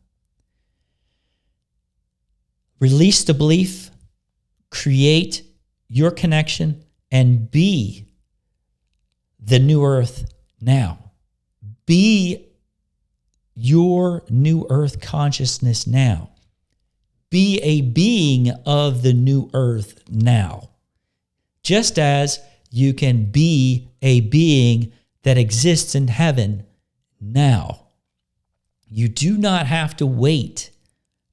Release the belief, create your connection, and be the new earth now. Be your new earth consciousness now. Be a being of the new earth now. Just as you can be a being that exists in heaven now. You do not have to wait.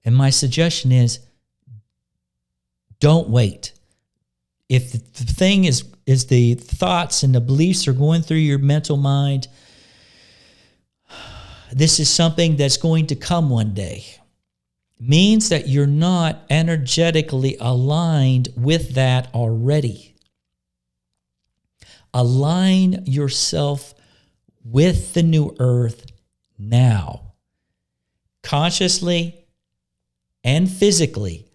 And my suggestion is, don't wait. If the thing is the thoughts and the beliefs are going through your mental mind, this is something that's going to come one day. It means that you're not energetically aligned with that already. Align yourself with the new earth now. Consciously and physically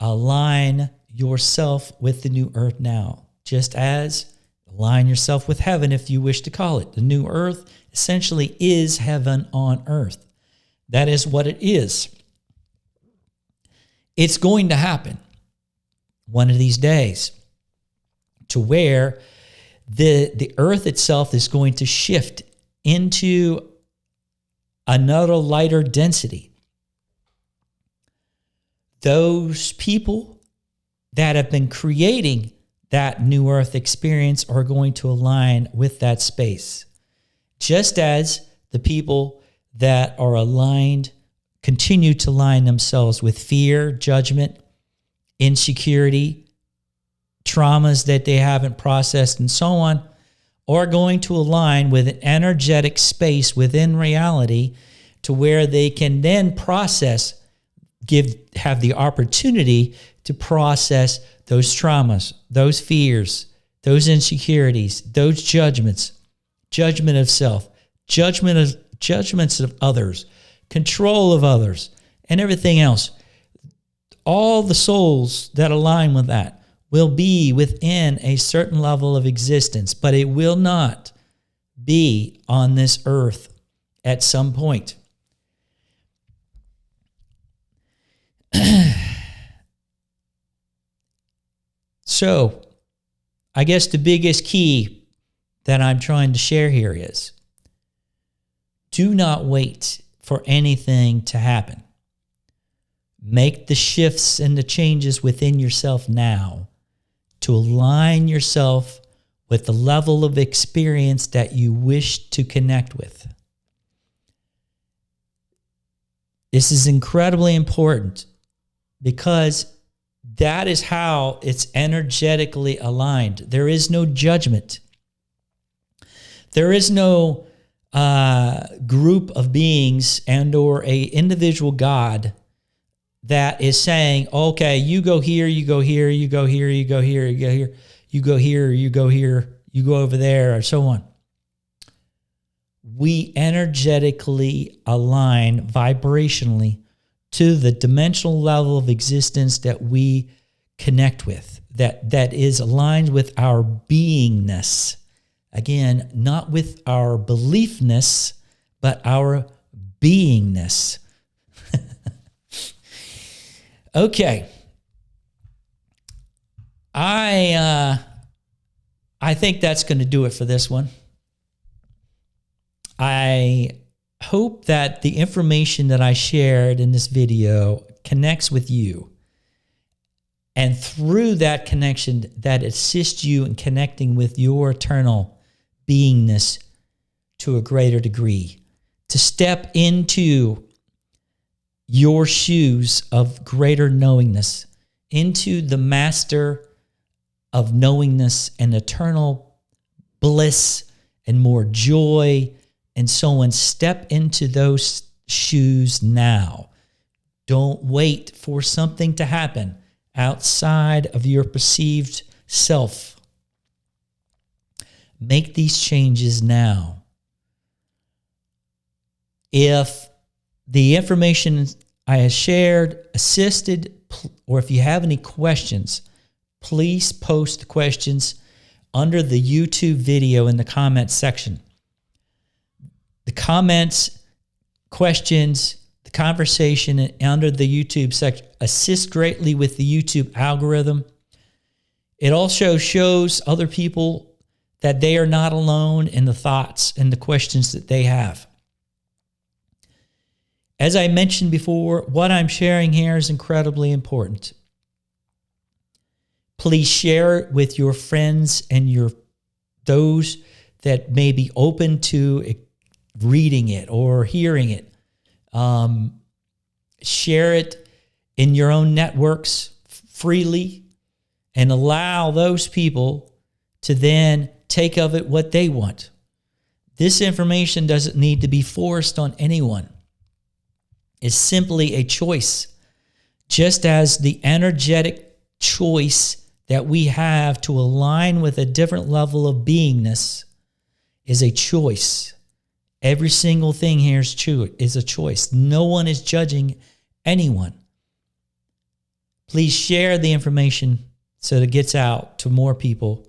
align yourself with the new earth now. Just as align yourself with heaven, if you wish to call it. The new earth essentially is heaven on earth. That is what it is. It's going to happen one of these days, to where the earth itself is going to shift into another lighter density. Those people that have been creating that new earth experience are going to align with that space. Just as the people that are aligned continue to align themselves with fear, judgment, insecurity, traumas that they haven't processed, and so on, are going to align with an energetic space within reality to where they can then process, have the opportunity to process those traumas, those fears, those insecurities, those judgments, judgment of self, judgments of others, control of others, and everything else. All the souls that align with that will be within a certain level of existence, but it will not be on this earth at some point. So, I guess the biggest key that I'm trying to share here is, do not wait for anything to happen. Make the shifts and the changes within yourself now to align yourself with the level of experience that you wish to connect with. This is incredibly important because that is how it's energetically aligned. There is no judgment. There is no group of beings and or a individual God that is saying, okay, you go here, you go here, you go here, you go here, you go here, you go here, you go here, you go over there, or so on. We energetically align vibrationally to the dimensional level of existence that we connect with, that is aligned with our beingness. Again, not with our beliefness, but our beingness. Okay. I think that's going to do it for this one. I hope that the information that I shared in this video connects with you. And through that connection, that assists you in connecting with your eternal beingness to a greater degree. To step into your shoes of greater knowingness, into the master of knowingness and eternal bliss and more joy and so on. Step into those shoes now. Don't wait for something to happen outside of your perceived self. Make these changes now. If the information I have shared assisted, or if you have any questions, please post the questions under the YouTube video in the comments section. The comments, questions, the conversation under the YouTube section assists greatly with the YouTube algorithm. It also shows other people that they are not alone in the thoughts and the questions that they have. As I mentioned before, what I'm sharing here is incredibly important. Please share it with your friends and those that may be open to reading it or hearing it. Share it in your own networks freely and allow those people to then take of it what they want. This information doesn't need to be forced on anyone. It's simply a choice, just as the energetic choice that we have to align with a different level of beingness is a choice. Every single thing here is a choice. No one is judging anyone. Please share the information so that it gets out to more people,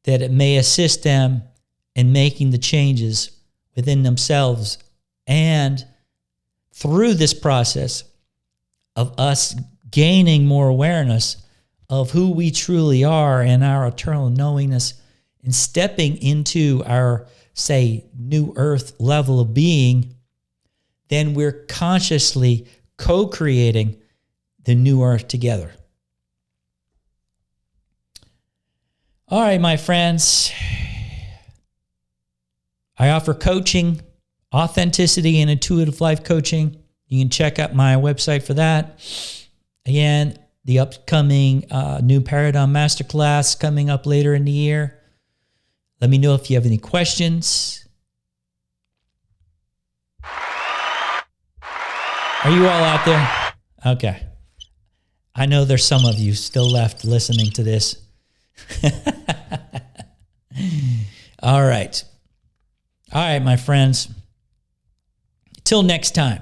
that it may assist them in making the changes within themselves, and through this process of us gaining more awareness of who we truly are and our eternal knowingness, and stepping into our, say, new earth level of being, then we're consciously co-creating the new earth together. All right, my friends. I offer coaching, authenticity, and intuitive life coaching. You can check out my website for that. Again, the upcoming New Paradigm Masterclass coming up later in the year. Let me know if you have any questions. Are you all out there? Okay. I know there's some of you still left listening to this. All right. All right, my friends. Till next time.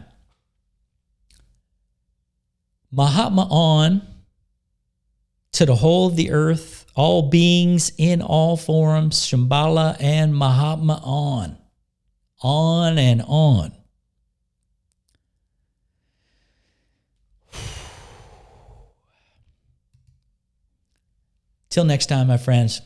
Mahatma on to the whole of the earth, all beings in all forms, Shambhala and Mahatma on. On and on. Till next time, my friends.